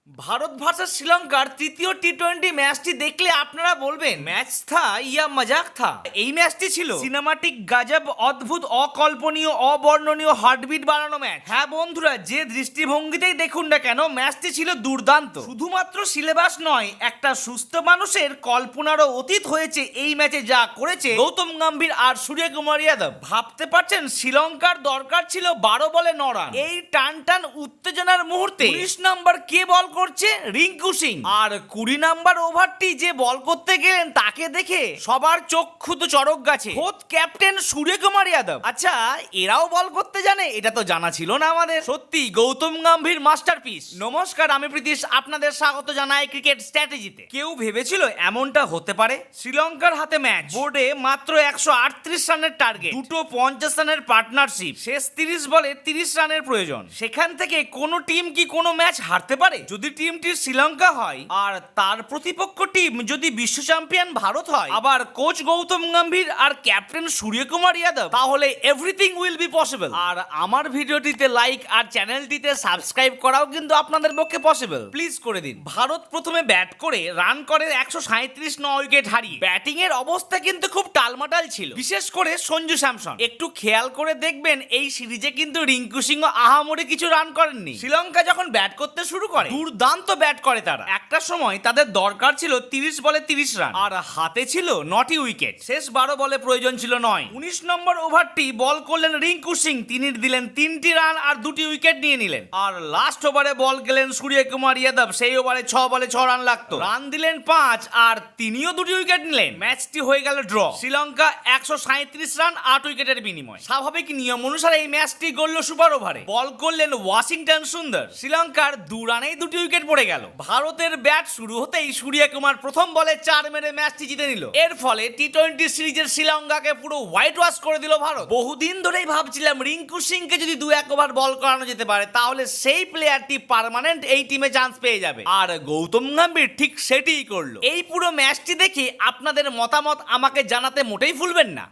Bharat versus শ্রীলঙ্কার তৃতীয় টি-20 ম্যাচটি দেখলে আপনারা বলবেন ম্যাচ থা ইয়া মজাক থা। এই ম্যাচটি ছিল সিনেমাটিক গাজব, অদ্ভুত, অকল্পনীয়, অবর্ণনীয়, হার্টবিট বাড়ানো ম্যাচ। হ্যাঁ বন্ধুরা, যে দৃষ্টিভঙ্গিতেই দেখুন না কেন ম্যাচটি ছিল দুর্দান্ত। শুধুমাত্র সিলেবাস নয়, একটা সুস্থ মানুষের কল্পনারও অতীত হয়েছে এই ম্যাচে যা করেছে গৌতম গম্ভীর আর সূর্যকুমার যাদব। ভাবতে পারছেন শ্রীলঙ্কার দরকার ছিল 12 বলে 9 রান। এই টান টান উত্তেজনার মুহূর্তে 19 নম্বর কে বল করছে? রিঙ্কু সিং। আর 20 নাম্বার ওভারটি যে বল করতে গেলেন তাকে দেখে সবার চক্ষু তো চড়ক গাছে। খোদ ক্যাপ্টেন সূর্যকুমার যাদব। আচ্ছা, এরাও বল করতে জানে? এটা তো জানা ছিল না আমাদের। সত্যি গৌতম গম্ভীর মাস্টারপিস। নমস্কার, আমি প্রীতিশ, আপনাদের স্বাগত জানাই ক্রিকেট স্ট্র্যাটেজিতে। কেউ ভেবেছিল এমনটা হতে পারে? শ্রীলঙ্কার হাতে ম্যাচ, বোর্ডে মাত্র 138 রানের টার্গেট, দুটো 50 রানের পার্টনারশিপ, শেষ 30 বলে 30 রানের প্রয়োজন। সেখান থেকে কোনো টিম কি কোনো ম্যাচ হারতে পারে? যদি টিমটি শ্রীলঙ্কা হয় আর তার প্রতিপক্ষ টিম যদি বিশ্ব চ্যাম্পিয়ন ভারত হয়, আবার কোচ গৌতম গম্ভীর আর ক্যাপ্টেন সূর্যকুমার যাদব, তাহলে এভরিথিং উইল বি পসিবল। আর আমার ভিডিওটিতে লাইক আর চ্যানেলটিতে সাবস্ক্রাইব করাও কিন্তু আপনাদের পক্ষে পসিবল। প্লিজ করে দিন। ভারত প্রথমে ব্যাট করে রান করে 137, 9 উইকেট হারিয়ে। ব্যাটিং এর অবস্থা কিন্তু খুব টালমাটাল ছিল, বিশেষ করে সঞ্জু স্যামসন। একটু খেয়াল করে দেখবেন এই সিরিজে কিন্তু রিঙ্কু সিং আহামরি কিছু রান করেননি। শ্রীলঙ্কা যখন ব্যাট করতে শুরু করে দুর্দান্ত ব্যাট করে তারা। একটা সময় তাদের দরকার ছিল 30 বলে 30 রান, আর হাতে ছিল 9টি উইকেট। শেষ 12 বলে প্রয়োজন ছিল 9। 19 নম্বর ওভারটি বল করলেন রিঙ্কু সিং, তিনি দিলেন 3টি রান আর 2টি উইকেট নিয়ে নিলেন। আর লাস্ট ওভারে বল গেলেন সূর্যকুমার যাদব, সেই ওভারে 6 বলে 6 রান লাগতো, রান দিলেন 5 আর তিনিও 2টি উইকেট নিলেন। ম্যাচটি হয়ে গেল ড্র। শ্রীলঙ্কা 137 রান 8 উইকেটের বিনিময়। স্বাভাবিক নিয়ম অনুসারে এই ম্যাচটি গড়ল সুপার ওভারে। বল করলেন ওয়াশিংটন সুন্দর। শ্রীলঙ্কার 2 রানেই 2টি উইকেট পড়ে গেল। ভারতের ব্যাট শুরু হতেই সূর্যকুমার প্রথম বলে 4 মেরে ম্যাচটি জিতে নিল। এর ফলে টি-20 সিরিজের শ্রীলঙ্কাকে পুরো হোয়াইট ওয়াশ করে দিল ভারত। বহুদিন ধরেই ভাবছিলাম রিঙ্কু সিংকে যদি 2-1 ওভার বল করানো যেতে পারে তাহলে সেই প্লেয়ারটি পার্মানেন্ট এই টিমে চান্স পেয়ে যাবে। আর গৌতম গম্ভীর ঠিক সেটিই করলো। এই পুরো ম্যাচটি দেখে আপনাদের মতামত আমাকে জানাতে মোটেই ভুলবেন না।